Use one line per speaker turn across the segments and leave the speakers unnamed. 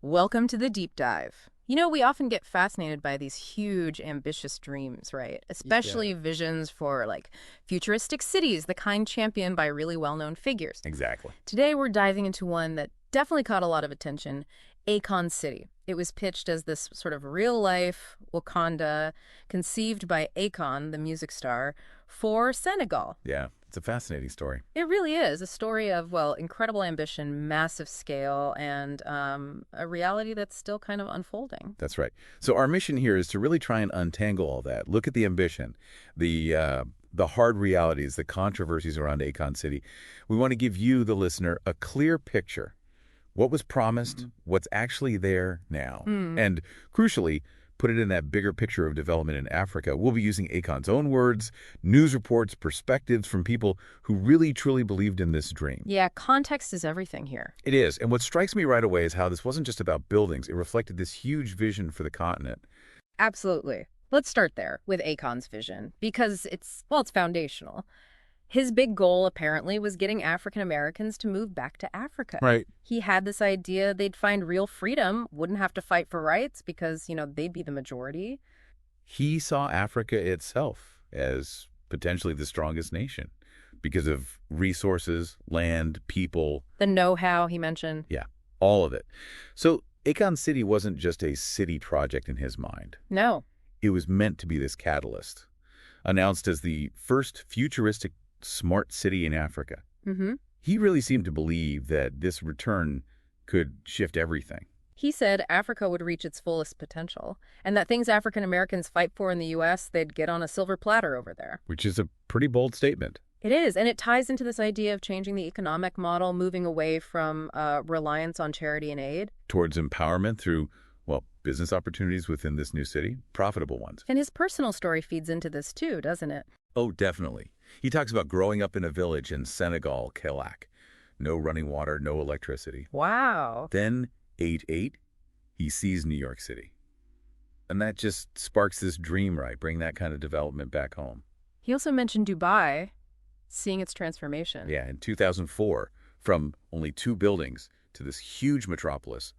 Welcome to the deep dive. You know, we often get fascinated by these huge, ambitious dreams, right?
Yeah,
Especially visions for futuristic cities, the kind championed by really well-known figures.
exactly.
Today, we're diving into one that definitely caught a lot of attention, Akon City. It was pitched as this sort of real-life Wakanda, conceived by Akon, the music star, for Senegal.
Yeah, it's a fascinating story.
It really is a story of, well, incredible ambition, massive scale, and a reality that's still kind of unfolding.
That's right. So our mission here is to really try and untangle all that. Look at the ambition, the hard realities, the controversies around Akon City. We want to give you, the listener, a clear picture. What was promised, what's actually there now. And crucially, put it in that bigger picture of development in Africa. We'll be using Akon's own words, news reports, perspectives from people who really, truly believed in this dream.
Yeah, context is everything here.
It is. And what strikes me right away is how this wasn't just about buildings. It reflected this huge vision for the continent.
Absolutely. Let's start there with Akon's vision because it's foundational. His big goal, apparently, was getting African Americans to move back to Africa.
Right.
He had this idea they'd find real freedom, wouldn't have to fight for rights because, they'd be the majority.
He saw Africa itself as potentially the strongest nation because of resources, land, people.
The know-how he mentioned.
Yeah, all of it. So Akon City wasn't just a city project in his mind.
No.
It was meant to be this catalyst, announced as the first futuristic smart city in Africa.
Mm-hmm.
He really seemed to believe that this return could shift everything.
He said Africa would reach its fullest potential, and that things African Americans fight for in the U.S., they'd get on a silver platter over there.
Which is a pretty bold statement.
It is, and it ties into this idea of changing the economic model, moving away from reliance on charity and aid.
Towards empowerment through, well, business opportunities within this new city, profitable ones.
And his personal story feeds into this too, doesn't it?
Oh, definitely. He talks about growing up in a village in Senegal, Kelak. No running water, no electricity.
Wow.
Then, age 8, he sees New York City. And that just sparks this dream, right? Bring that kind of development back home.
He also mentioned Dubai, seeing its transformation.
Yeah, in 2004, from only 2 buildings to this huge metropolis,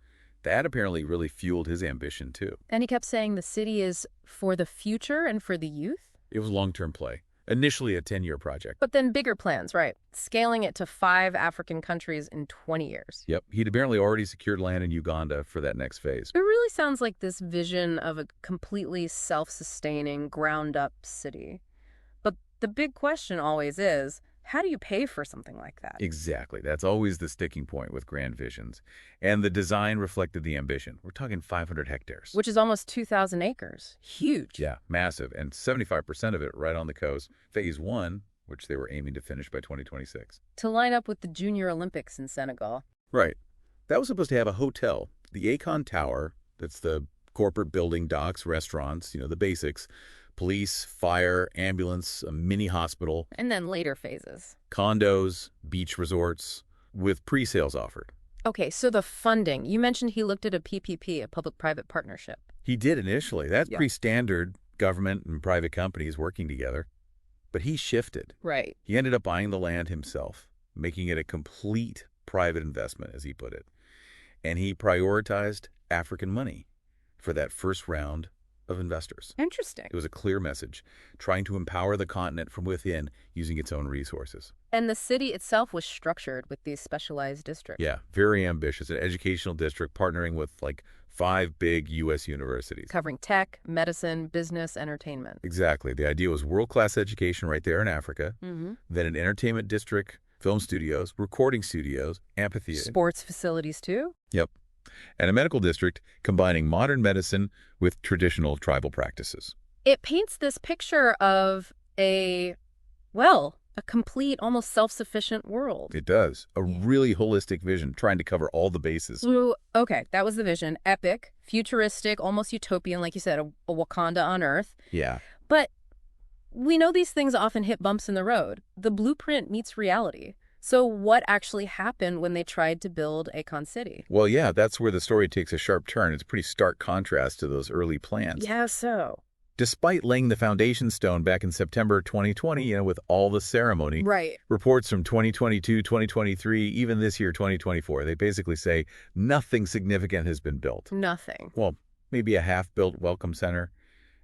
that apparently really fueled his ambition, too.
And he kept saying the city is for the future and for the youth.
It was long-term play. Initially a 10-year project.
But then bigger plans, right? Scaling it to 5 African countries in 20 years.
Yep, he'd apparently already secured land in Uganda for that next phase.
It really sounds like this vision of a completely self-sustaining, ground-up city. But the big question always is, how do you pay for something like that?
Exactly. That's always the sticking point with grand visions. And the design reflected the ambition. We're talking 500 hectares.
Which is almost 2,000 acres. Huge.
Yeah, massive. And 75% of it right on the coast. Phase 1, which they were aiming to finish by 2026.
To line up with the Junior Olympics in Senegal.
Right. That was supposed to have a hotel, the Akon Tower, that's the corporate building, docks, restaurants, the basics, police, fire, ambulance, a mini hospital,
And then later phases.
condos, beach resorts, with pre-sales offered.
Okay, so the funding. You mentioned he looked at a PPP, a public-private partnership.
He did initially. That's
Yeah.
pretty standard, government and private companies working together. But he shifted.
Right.
He ended up buying the land himself, making it a complete private investment, as he put it. And he prioritized African money for that first round of investors.
Interesting.
It was a clear message, trying to empower the continent from within using its own resources.
And the city itself was structured with these specialized districts.
Yeah, very ambitious. An educational district partnering with 5 big U.S. universities.
Covering tech, medicine, business, entertainment.
Exactly. The idea was world-class education right there in Africa,
Mm-hmm.
then an entertainment district, film studios, recording studios, amphitheater.
Sports facilities, too?
Yep. And a medical district combining modern medicine with traditional tribal practices.
It paints this picture of a complete, almost self-sufficient world.
It does. A really holistic vision, trying to cover all the bases.
Ooh, okay, that was the vision. Epic, futuristic, almost utopian, like you said, a Wakanda on Earth.
Yeah.
But we know these things often hit bumps in the road. The blueprint meets reality. So what actually happened when they tried to build Akon City?
Well, yeah, that's where the story takes a sharp turn. It's a pretty stark contrast to those early plans.
Yeah, so.
despite laying the foundation stone back in September 2020, with all the ceremony.
Right.
Reports from 2022, 2023, even this year, 2024, they basically say nothing significant has been built.
Nothing.
Well, maybe a half-built welcome center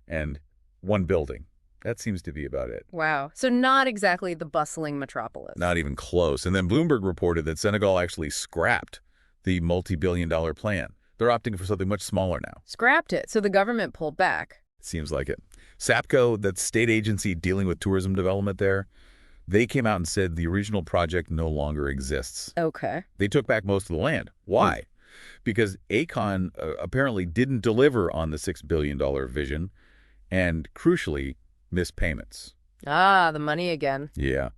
and one building. That seems to be about it.
Wow. So not exactly the bustling metropolis.
Not even close. And then Bloomberg reported that Senegal actually scrapped the multi-billion-dollar plan. They're opting for something much smaller now.
Scrapped it, so the government pulled back.
Seems like it. SAPCO, that state agency dealing with tourism development there, they came out and said the original project no longer exists.
Okay.
They took back most of the land. Why? Because Akon apparently didn't deliver on the $6 billion vision and, crucially, missed payments.
Ah, the money again.
Yeah.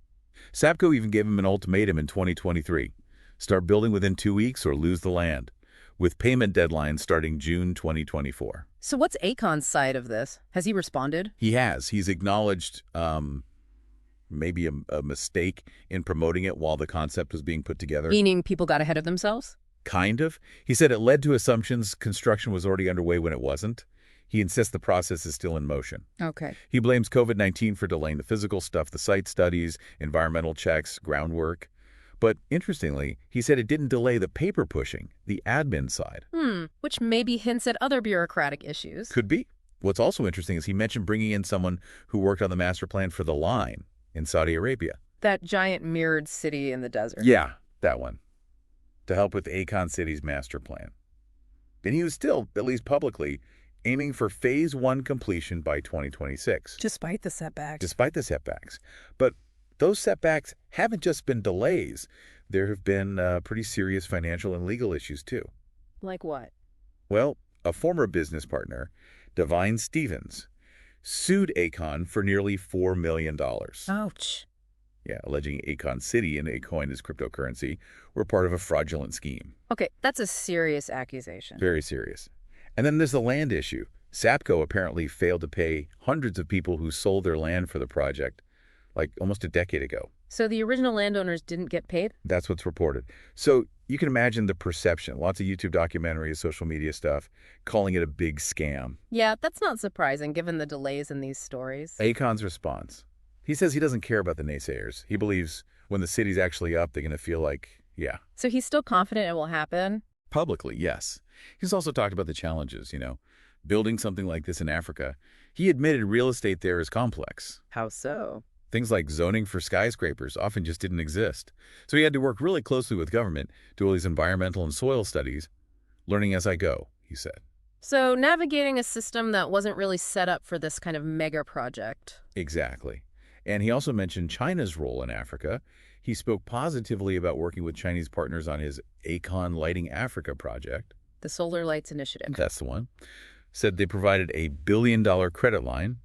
SAPCO even gave him an ultimatum in 2023. Start building within 2 weeks or lose the land, with payment deadlines starting June 2024.
So what's Akon's side of this? Has he responded?
He has. He's acknowledged maybe a mistake in promoting it while the concept was being put together.
Meaning people got ahead of themselves?
Kind of. He said it led to assumptions construction was already underway when it wasn't. He insists the process is still in motion.
Okay.
He blames COVID-19 for delaying the physical stuff, the site studies, environmental checks, groundwork. But interestingly, he said it didn't delay the paper pushing, the admin side.
Which maybe hints at other bureaucratic issues.
Could be. What's also interesting is he mentioned bringing in someone who worked on the master plan for the line in Saudi Arabia.
That giant mirrored city in the desert.
Yeah, that one. To help with Akon City's master plan. And he was still, at least publicly, aiming for Phase 1 completion by 2026.
Despite the setbacks.
Despite the setbacks. But those setbacks haven't just been delays. There have been pretty serious financial and legal issues, too.
Like what?
Well, a former business partner, Divine Stevens, sued Akon for nearly $4 million.
Ouch.
Yeah, alleging Akon City and Akoin as cryptocurrency were part of a fraudulent scheme.
Okay, that's a serious accusation.
Very serious. And then there's the land issue. SAPCO apparently failed to pay hundreds of people who sold their land for the project, like almost a decade ago.
So the original landowners didn't get paid?
That's what's reported. So you can imagine the perception. Lots of YouTube documentaries, social media stuff, calling it a big scam.
Yeah, that's not surprising given the delays in these stories.
Akon's response. He says he doesn't care about the naysayers. He believes when the city's actually up, they're going to feel like, yeah.
So he's still confident it will happen?
Publicly, yes. He's also talked about the challenges, building something like this in Africa. He admitted real estate there is complex.
How so?
Things like zoning for skyscrapers often just didn't exist. So he had to work really closely with government, do all these environmental and soil studies, learning as I go, he said.
So navigating a system that wasn't really set up for this kind of mega project.
Exactly. And he also mentioned China's role in Africa. He spoke positively about working with Chinese partners on his Akon Lighting Africa project.
The Solar Lights Initiative.
That's the one. Said they provided a $1 billion credit line.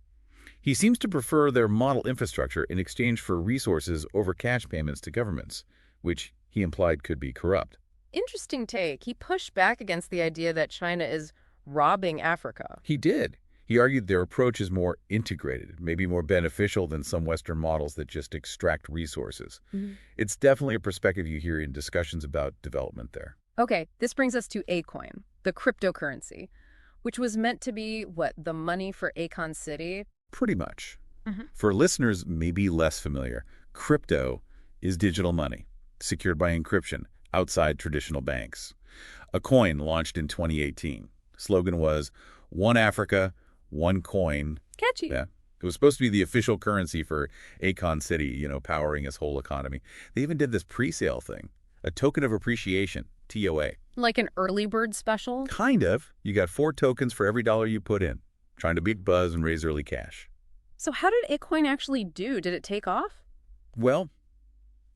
He seems to prefer their model infrastructure in exchange for resources over cash payments to governments, which he implied could be corrupt.
Interesting take. He pushed back against the idea that China is robbing Africa.
He did. He argued their approach is more integrated, maybe more beneficial than some Western models that just extract resources. It's definitely a perspective you hear in discussions about development there.
Okay, this brings us to Akoin, the cryptocurrency, which was meant to be, the money for Akon City?
Pretty much. For listeners maybe less familiar, crypto is digital money, secured by encryption, outside traditional banks. Akoin launched in 2018. Slogan was, "One Africa, one coin."
Catchy.
Yeah. It was supposed to be the official currency for Akon City, powering its whole economy. They even did this pre-sale thing, a token of appreciation, TOA.
Like an early bird special?
Kind of. You got 4 tokens for every dollar you put in, trying to big buzz and raise early cash.
So how did Akoin actually do? Did it take off?
Well,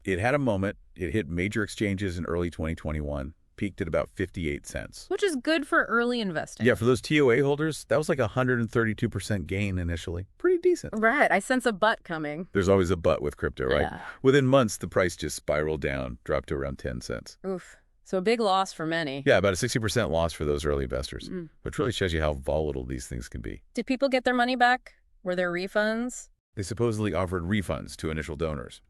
it had a moment. It hit major exchanges in early 2021, peaked at about 58 cents.
Which is good for early investing.
Yeah, for those TOA holders, that was like a 132% gain initially. Pretty decent.
Right. I sense a but coming.
There's always a but with crypto, right?
Yeah.
Within months, the price just spiraled down, dropped to around 10 cents.
Oof. So a big loss for many.
Yeah, about a 60% loss for those early investors, which really shows you how volatile these things can be.
Did people get their money back? Were there refunds?
They supposedly offered refunds to initial donors.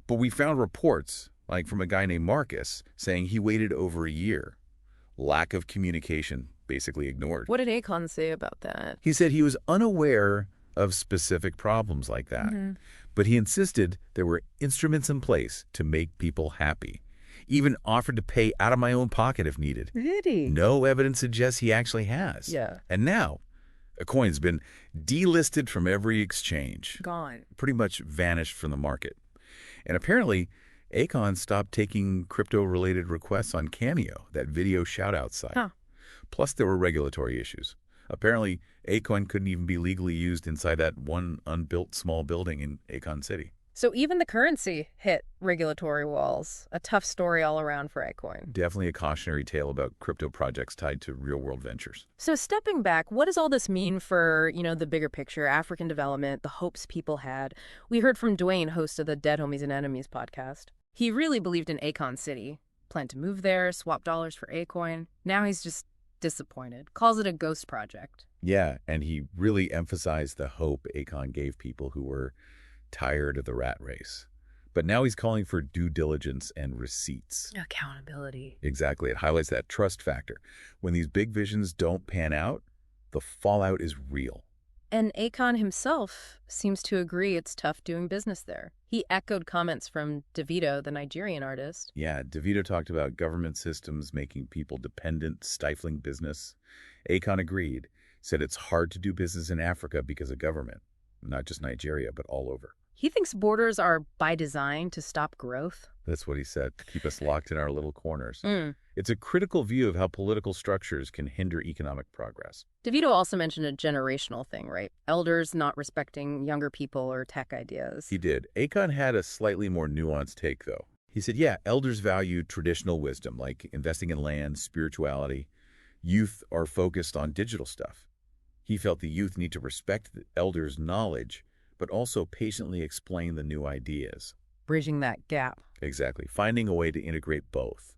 But we found reports, like from a guy named Marcus, saying he waited over a year. lack of communication basically ignored.
What did Akon say about that?
He said he was unaware of specific problems like that, but he insisted there were instruments in place to make people happy, even offered to pay out of my own pocket if needed.
Really?
No evidence suggests he actually has.
Yeah.
And now, Akoin's been delisted from every exchange.
Gone.
Pretty much vanished from the market. And apparently, Akon stopped taking crypto-related requests on Cameo, that video shout-out site.
Huh.
Plus, there were regulatory issues. Apparently, Akoin couldn't even be legally used inside that one unbuilt small building in Akon City.
So even the currency hit regulatory walls. A tough story all around for Akoin.
Definitely a cautionary tale about crypto projects tied to real-world ventures.
So stepping back, what does all this mean for, the bigger picture, African development, the hopes people had? We heard from Dwayne, host of the Dead Homies and Enemies podcast. He really believed in Akon City, planned to move there, swap dollars for Akoin. Now he's just disappointed, calls it a ghost project.
Yeah, and he really emphasized the hope Akon gave people who were tired of the rat race. But now he's calling for due diligence and receipts.
Accountability.
Exactly. It highlights that trust factor. When these big visions don't pan out, the fallout is real.
And Akon himself seems to agree it's tough doing business there. He echoed comments from Davido, the Nigerian artist.
Yeah, Davido talked about government systems making people dependent, stifling business. Akon agreed, said it's hard to do business in Africa because of government. Not just Nigeria, but all over.
He thinks borders are by design to stop growth.
That's what he said, to keep us locked in our little corners. It's a critical view of how political structures can hinder economic progress.
Davido also mentioned a generational thing, right? Elders not respecting younger people or tech ideas.
He did. Akon had a slightly more nuanced take, though. He said, yeah, elders value traditional wisdom, like investing in land, spirituality. Youth are focused on digital stuff. He felt the youth need to respect the elders' knowledge, but also patiently explain the new ideas.
Bridging that gap.
Exactly. Finding a way to integrate both,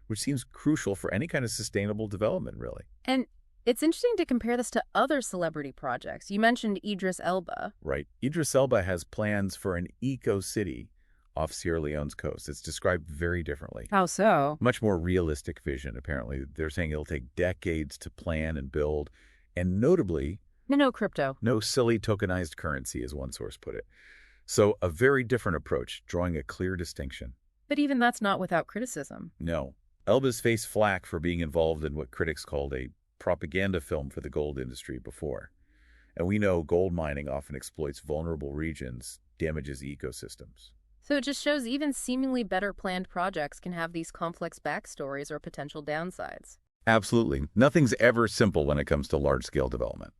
which seems crucial for any kind of sustainable development, really.
And it's interesting to compare this to other celebrity projects. You mentioned Idris Elba.
Right. Idris Elba has plans for an eco-city off Sierra Leone's coast. It's described very differently.
How so?
Much more realistic vision, apparently. They're saying it'll take decades to plan and build, and notably,
No crypto.
no silly tokenized currency, as one source put it. So a very different approach, drawing a clear distinction.
But even that's not without criticism.
No. Elba's faced flack for being involved in what critics called a propaganda film for the gold industry before. And we know gold mining often exploits vulnerable regions, damages ecosystems.
So it just shows even seemingly better planned projects can have these complex backstories or potential downsides.
Absolutely. Nothing's ever simple when it comes to large-scale development.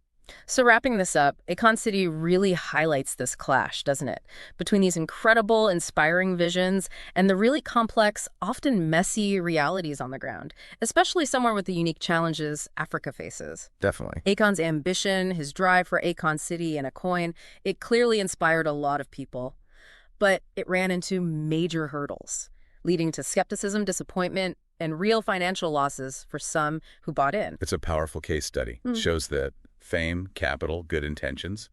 So wrapping this up, Akon City really highlights this clash, doesn't it? Between these incredible, inspiring visions and the really complex, often messy realities on the ground, especially somewhere with the unique challenges Africa faces.
Definitely.
Akon's ambition, his drive for Akon City and Akoin, it clearly inspired a lot of people. But it ran into major hurdles, leading to skepticism, disappointment, and real financial losses for some who bought in.
It's a powerful case study. It shows that fame, capital, good intentions,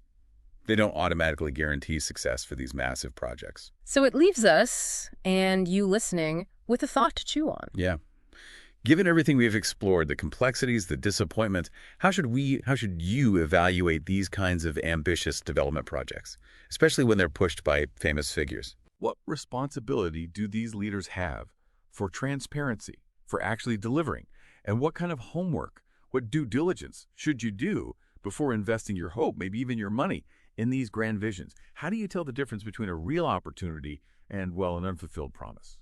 they don't automatically guarantee success for these massive projects.
So it leaves us, and you listening, with a thought to chew on.
Yeah. Given everything we've explored, the complexities, the disappointments, how should you evaluate these kinds of ambitious development projects, especially when they're pushed by famous figures?
What responsibility do these leaders have for transparency, for actually delivering? And what kind of homework, what due diligence should you do before investing your hope, maybe even your money, in these grand visions? How do you tell the difference between a real opportunity and, well, an unfulfilled promise?